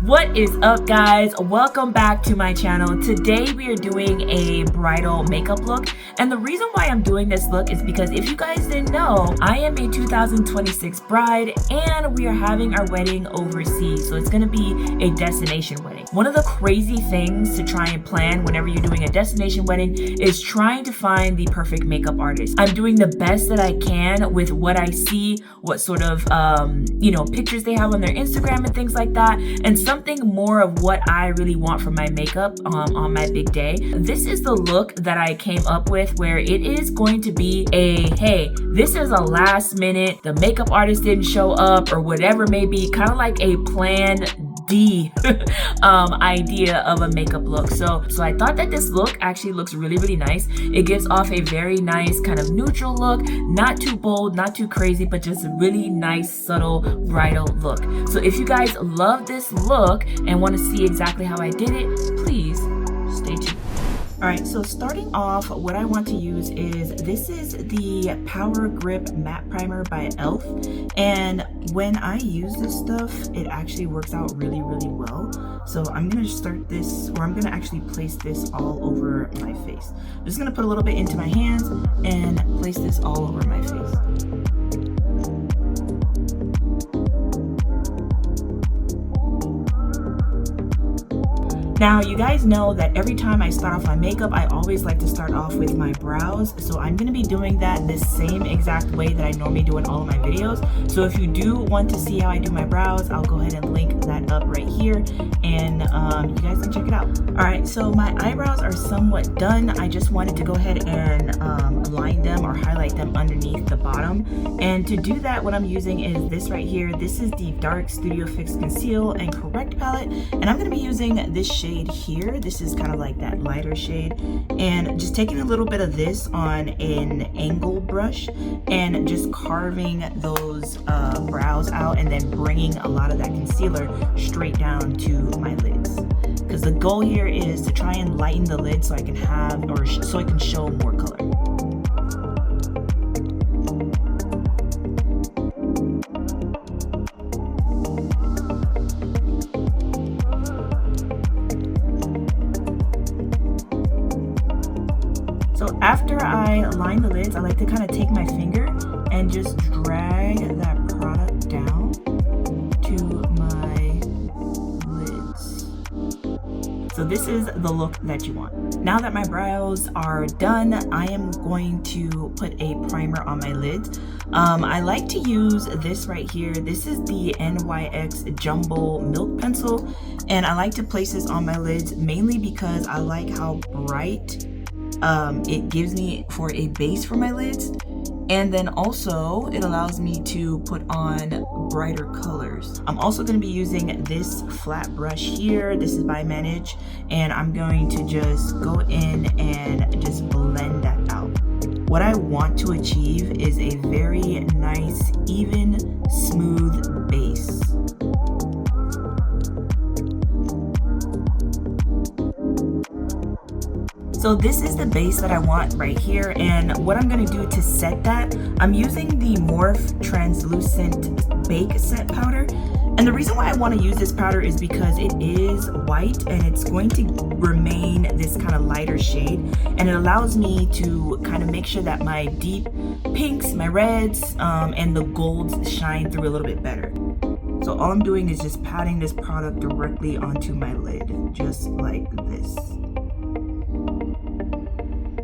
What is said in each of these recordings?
What is up, guys? Welcome back to my channel. Today we are doing a bridal makeup look, and the reason why I'm doing this look is because if you guys didn't know, I am a 2026 bride and we are having our wedding overseas, so it's gonna be a destination wedding. One of the crazy things to try and plan whenever you're doing a destination wedding is trying to find the perfect makeup artist. I'm doing the best that I can with what I see, what sort of pictures they have on their Instagram and things like that, and something more of what I really want from my makeup on my big day. This is the look that I came up with, where it is going to be a, hey, this is a last minute, the makeup artist didn't show up or whatever may be, kind of like a plan D idea of a makeup look. So I thought that this look actually looks really nice. It gives off a very nice kind of neutral look, not too bold, not too crazy, but just a really nice subtle bridal look. So if you guys love this look and want to see exactly how I did it, please stay tuned. Alright, so starting off, what I want to use is, this is the Power Grip Matte Primer by e.l.f. And when I use this stuff, it actually works out really well. So I'm going to start this, or I'm going to actually place this all over my face. I'm just going to put a little bit into my hands and place this all over my face. Now, you guys know that every time I start off my makeup, I always like to start off with my brows. So I'm going to be doing that the same exact way that I normally do in all of my videos. So if you do want to see how I do my brows, I'll go ahead and link that up right here, and you guys can check it out. Alright, so my eyebrows are somewhat done. I just wanted to go ahead and line them or highlight them underneath the bottom. And to do that, what I'm using is this right here. This is the Dark Studio Fix Conceal and Correct palette, and I'm going to be using this shade here. This is kind of like that lighter shade, and just taking a little bit of this on an angle brush and just carving those brows out, and then bringing a lot of that concealer straight down to my lids, because the goal here is to try and lighten the lid so I can have, or so I can show more color. So after I line the lids, I like to kind of take my finger and just drag that product down to my lids. So this is the look that you want. Now that my brows are done, I am going to put a primer on my lids. I like to use this right here. This is the NYX Jumbo Milk Pencil, and I like to place this on my lids mainly because I like how bright it gives me for a base for my lids, and then also it allows me to put on brighter colors. I'm also going to be using this flat brush here. This is by Manage, and I'm going to just go in and just blend that out. What I want to achieve is a very nice, even, smooth base. So this is the base that I want right here, and what I'm going to do to set that, I'm using the Morphe Translucent Bake Set Powder. And the reason why I want to use this powder is because it is white and it's going to remain this kind of lighter shade, and it allows me to kind of make sure that my deep pinks, my reds, and the golds shine through a little bit better. So all I'm doing is just patting this product directly onto my lid, just like this.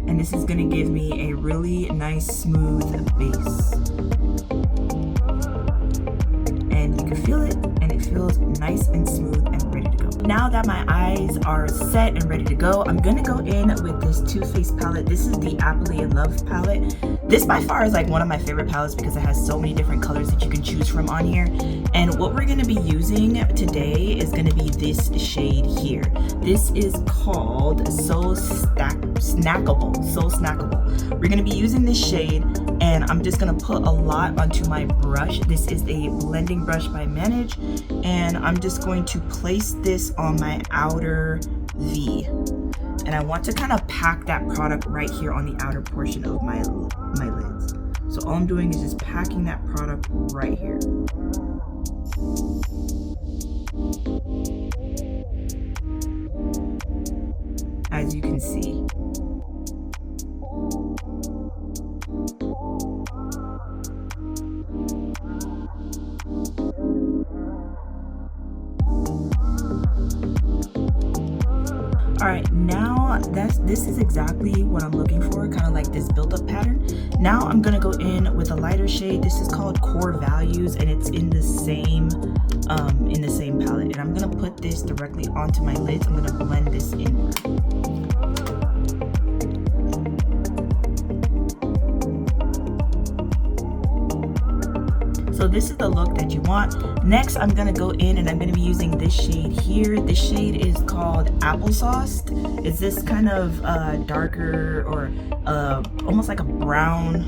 And this is going to give me a really nice smooth base. And you can feel it, and it feels nice and smooth and ready to go. Now that my eyes are set and ready to go, I'm going to go in with this Too Faced palette. This is the Aptly in Love palette. This by far is like one of my favorite palettes because it has so many different colors that you can choose from on here. And what we're going to be using today is going to be this shade here. This is called So Snackable. We're going to be using this shade, and I'm just going to put a lot onto my brush. This is a blending brush by Manage, and I'm just going to place this on my outer V. And I want to kind of pack that product right here on the outer portion of my lids. So all I'm doing is just packing that product right here. as you can see. All right, now this is exactly what I'm looking for, kind of like this build-up pattern. Now I'm gonna go in with a lighter shade. This is called Core Values, and it's in the same palette. And I'm gonna put this directly onto my lids. I'm gonna blend this in. So this is the look that you want. Next, I'm gonna go in and I'm gonna be using this shade here. This shade is called Applesauce. It's this kind of darker or almost like a brown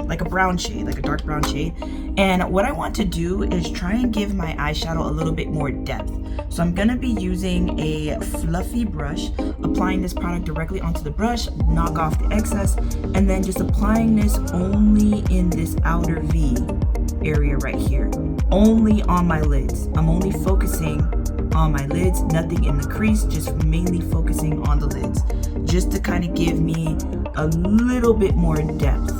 shade, like a dark brown shade. And what I want to do is try and give my eyeshadow a little bit more depth. So I'm gonna be using a fluffy brush, applying this product directly onto the brush, knock off the excess, and then just applying this only in this outer V area right here, only on my lids. I'm only focusing on my lids, nothing in the crease, just mainly focusing on the lids, just to kind of give me a little bit more depth.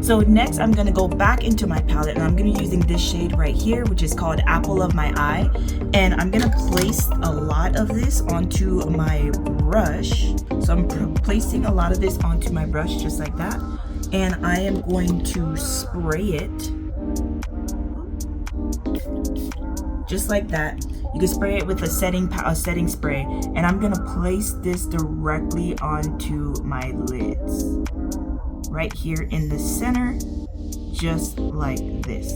So next I'm gonna go back into my palette and I'm gonna be using this shade right here, which is called Apple of My Eye. And I'm gonna place a lot of this onto my brush. So I'm placing a lot of this onto my brush just like that. And I am going to spray it just like that. You can spray it with a setting spray, and I'm gonna place this directly onto my lids right here in the center, just like this.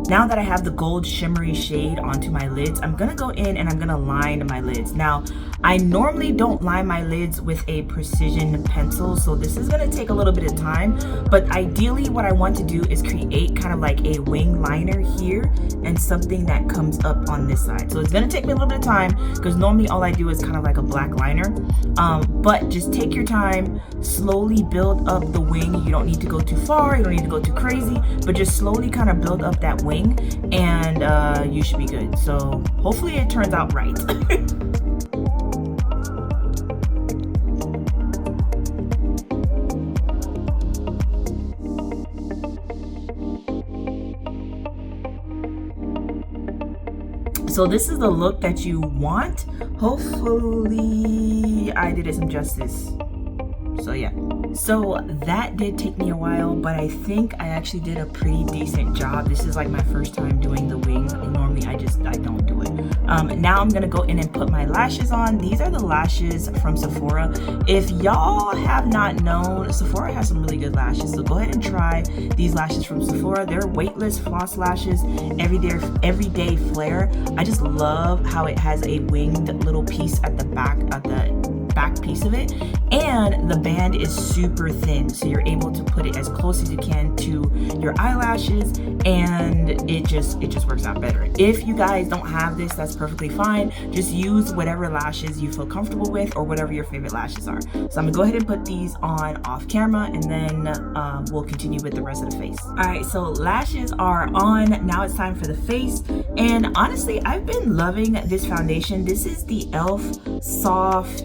Now that I have the gold shimmery shade onto my lids, I'm gonna go in and I'm gonna line my lids. Now, I normally don't line my lids with a precision pencil, so this is gonna take a little bit of time, but ideally what I want to do is create kind of like a wing liner here and something that comes up on this side. So it's gonna take me a little bit of time because normally all I do is kind of like a black liner, but just take your time, slowly build up the wing. You don't need to go too far, you don't need to go too crazy, but just slowly kind of build up that wing and you should be good. So hopefully it turns out right. So this is the look that you want. Hopefully I did it some justice. So yeah. So that did take me a while, but I think I actually did a pretty decent job. This is like my first time doing the wing. Normally I don't do it. Now I'm gonna go in and put my lashes on. These are the lashes from Sephora. If y'all have not known, Sephora has some really good lashes. So go ahead and try these lashes from Sephora. They're weightless floss lashes, everyday flare. I just love how it has a winged little piece at the back piece of it, and the band is super thin, so you're able to put it as close as you can to your eyelashes, and it just works out better. If you guys don't have this, that's perfectly fine. Just use whatever lashes you feel comfortable with or whatever your favorite lashes are. So I'm gonna go ahead and put these on off camera, and then we'll continue with the rest of the face. All right, so lashes are on. Now it's time for the face, and honestly I've been loving this foundation. This is the e.l.f. Soft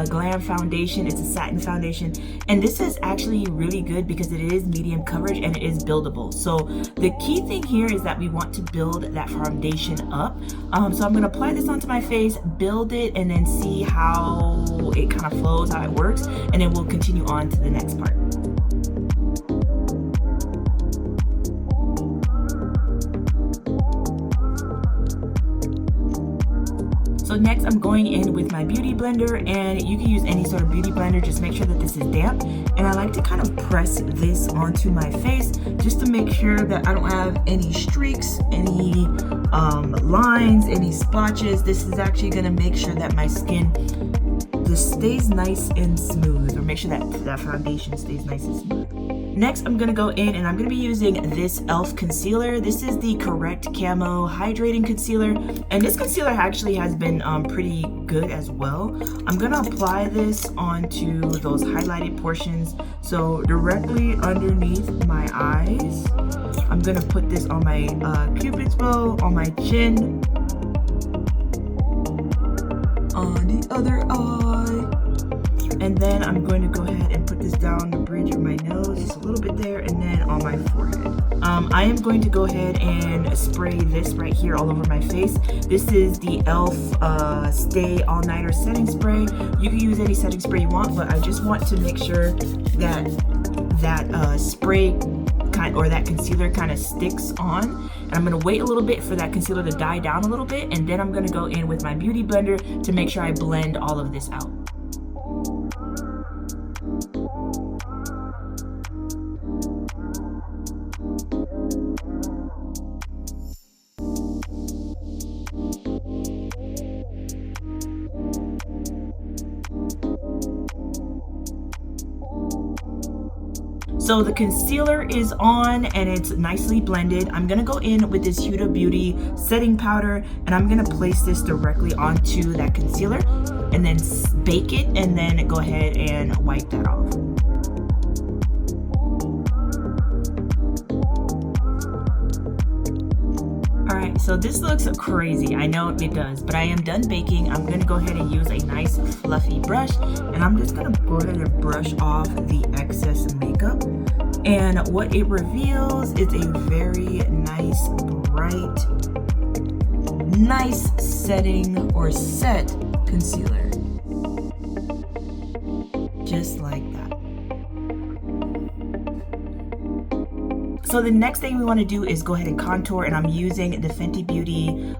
Glam foundation. It's a satin foundation, and this is actually really good because it is medium coverage and it is buildable. So the key thing here is that we want to build that foundation up. So I'm going to apply this onto my face, build it, and then see how it kind of flows, how it works, and then we'll continue on to the next part. So next I'm going in with my beauty blender, and you can use any sort of beauty blender, just make sure that this is damp. And I like to kind of press this onto my face just to make sure that I don't have any streaks, any lines, any splotches. This is actually gonna make sure that my skin just stays nice and smooth, or make sure that that foundation stays nice and smooth. Next, I'm gonna go in and I'm gonna be using this e.l.f. concealer. This is the Correct Camo Hydrating Concealer, and this concealer actually has been pretty good as well. I'm gonna apply this onto those highlighted portions, so directly underneath my eyes. I'm gonna put this on my cupid's bow, on my chin, on the other eye, and then I'm going to go ahead and put this down the bridge of my nose, just a little bit there, and then on my forehead. I am going to go ahead and spray this right here all over my face. This is the e.l.f. Stay All Nighter setting spray. You can use any setting spray you want, but I just want to make sure that that spray or that concealer kind of sticks on. And I'm gonna wait a little bit for that concealer to die down a little bit, and then I'm gonna go in with my beauty blender to make sure I blend all of this out. So the concealer is on and it's nicely blended. I'm gonna go in with this Huda Beauty setting powder, and I'm gonna place this directly onto that concealer and then bake it, and then go ahead and wipe that off. Alright, so this looks crazy. I know it does, but I am done baking. I'm gonna go ahead and use a nice fluffy brush, and I'm just gonna go ahead and brush off the excess makeup. And what it reveals is a very nice, bright, nice setting or set concealer. Just like that. So the next thing we want to do is go ahead and contour, and I'm using the Fenty Beauty.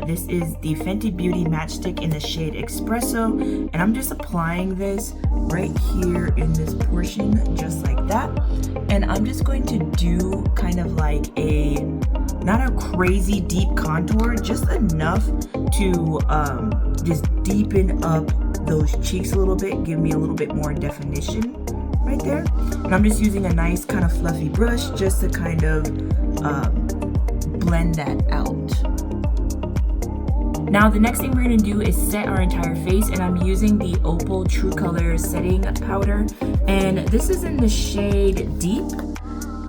This is the Fenty Beauty Matchstick in the shade Espresso, and I'm just applying this right here in this portion, just like that. And I'm just going to do kind of like not a crazy deep contour, just enough to just deepen up those cheeks a little bit, give me a little bit more definition right there. And I'm just using a nice kind of fluffy brush just to kind of blend that out. Now the next thing we're going to do is set our entire face, and I'm using the Opal True Color setting powder, and this is in the shade Deep.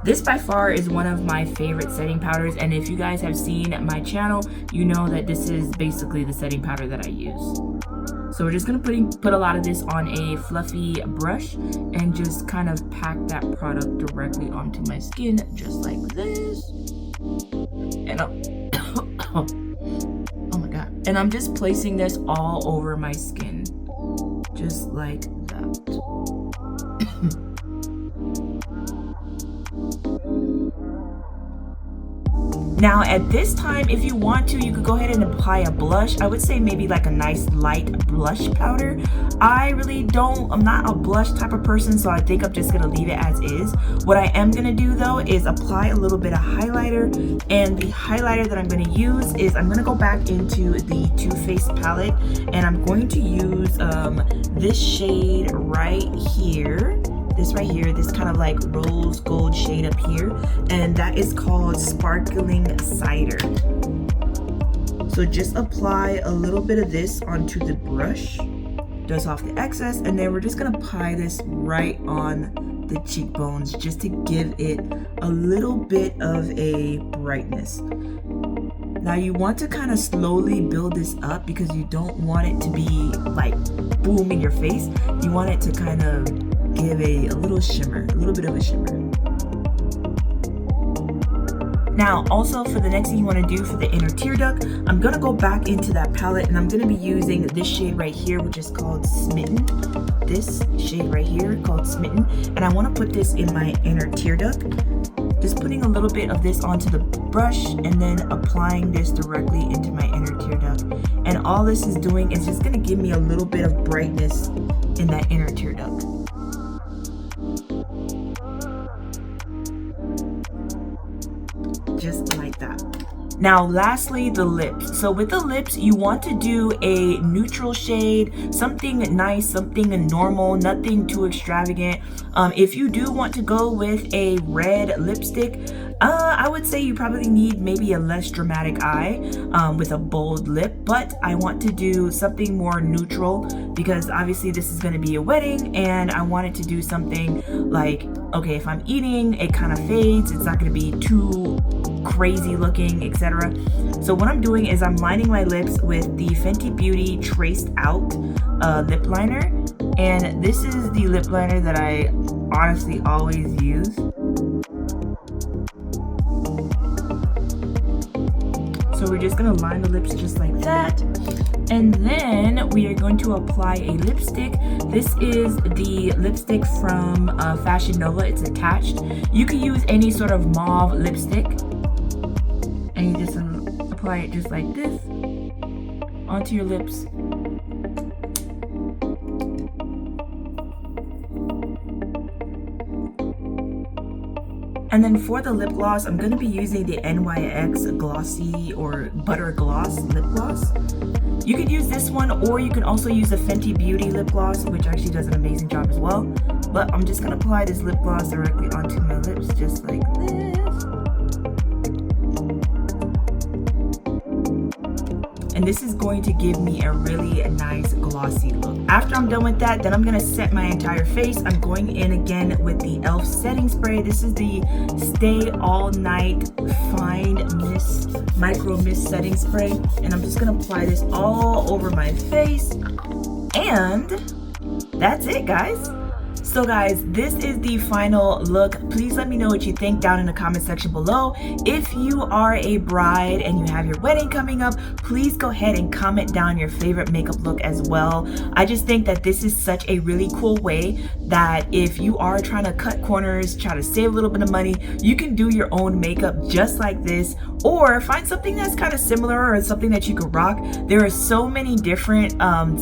This by far is one of my favorite setting powders, and if you guys have seen my channel, you know that this is basically the setting powder that I use. So we're just gonna put a lot of this on a fluffy brush and just kind of pack that product directly onto my skin, just like this. And oh my god. And I'm just placing this all over my skin, just like that. Now at this time, if you want to, you could go ahead and apply a blush. I would say maybe like a nice light blush powder. I'm not a blush type of person, so I think I'm just gonna leave it as is. What I am gonna do though is apply a little bit of highlighter, and the highlighter that I'm gonna use is, I'm gonna go back into the Too Faced palette, and I'm going to use this shade right here. This right here, this kind of like rose gold shade up here, and that is called Sparkling Cider. So just apply a little bit of this onto the brush, dust off the excess, and then we're just gonna apply this right on the cheekbones just to give it a little bit of a brightness. Now you want to kind of slowly build this up because you don't want it to be like boom in your face. You want it to kind of give a little shimmer, a little bit of a shimmer. Now also for the next thing you want to do for the inner tear duct, I'm going to go back into that palette, and I'm going to be using this shade right here, which is called Smitten. This shade right here called Smitten, and I want to put this in my inner tear duct. Just putting a little bit of this onto the brush and then applying this directly into my inner tear duct. And all this is doing is just going to give me a little bit of brightness in that inner tear duct. Just like that. Now lastly, the lips. So with the lips, you want to do a neutral shade, something nice, something normal, nothing too extravagant. If you do want to go with a red lipstick, I would say you probably need maybe a less dramatic eye with a bold lip, but I want to do something more neutral because obviously this is going to be a wedding and I wanted to do something like, okay, if I'm eating, it kind of fades, it's not going to be too crazy looking, etc. So what I'm doing is I'm lining my lips with the Fenty Beauty Traced Out lip liner, and this is the lip liner that I honestly always use. So we're just gonna line the lips just like that, and then we are going to apply a lipstick. This is the lipstick from Fashion Nova. It's attached. You can use any sort of mauve lipstick, and you just apply it just like this onto your lips. And then for the lip gloss, I'm going to be using the NYX Glossy or Butter Gloss lip gloss. You could use this one, or you can also use the Fenty Beauty lip gloss, which actually does an amazing job as well. But I'm just going to apply this lip gloss directly onto my lips, just like this. And this is going to give me a really nice glossy look. After I'm done with that, then I'm gonna set my entire face. I'm going in again with the e.l.f. setting spray. This is the Stay All Night Fine Mist, Micro Mist Setting Spray. And I'm just gonna apply this all over my face. And that's it, guys. So guys, this is the final look. Please let me know what you think down in the comment section below. If you are a bride and you have your wedding coming up, please go ahead and comment down your favorite makeup look as well. I just think that this is such a really cool way that if you are trying to cut corners, try to save a little bit of money, you can do your own makeup just like this, or find something that's kind of similar or something that you could rock. There are so many different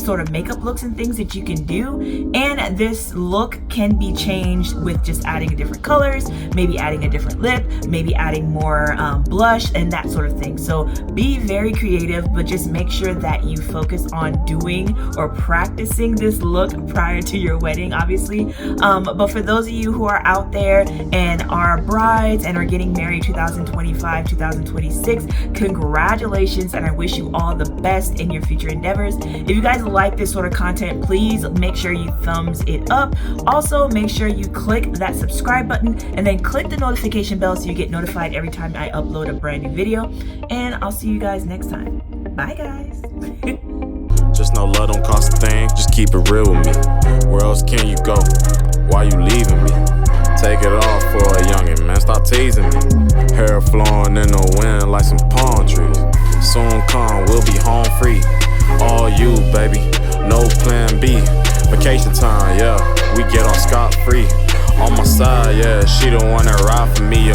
sort of makeup looks and things that you can do, and this look can be changed with just adding different colors, maybe adding a different lip, maybe adding more blush and that sort of thing. So be very creative, but just make sure that you focus on doing or practicing this look prior to your wedding, obviously. But for those of you who are out there and are brides and are getting married 2025, 2026, congratulations, and I wish you all the best in your future endeavors. If you guys like this sort of content, please make sure you thumbs it up. Also, make sure you click that subscribe button and then click the notification bell so you get notified every time I upload a brand new video. And I'll see you guys next time. Bye, guys. Just know love don't cost a thing. Just keep it real with me. Where else can you go? Why you leaving me? Take it off for a youngin', man. Stop teasing me. Hair flowing in the wind like some palm trees. Soon come, we'll be home free. All you, baby. No plan B. Vacation time, yeah. We get off scot-free. On my side, yeah. She the one that ride for me.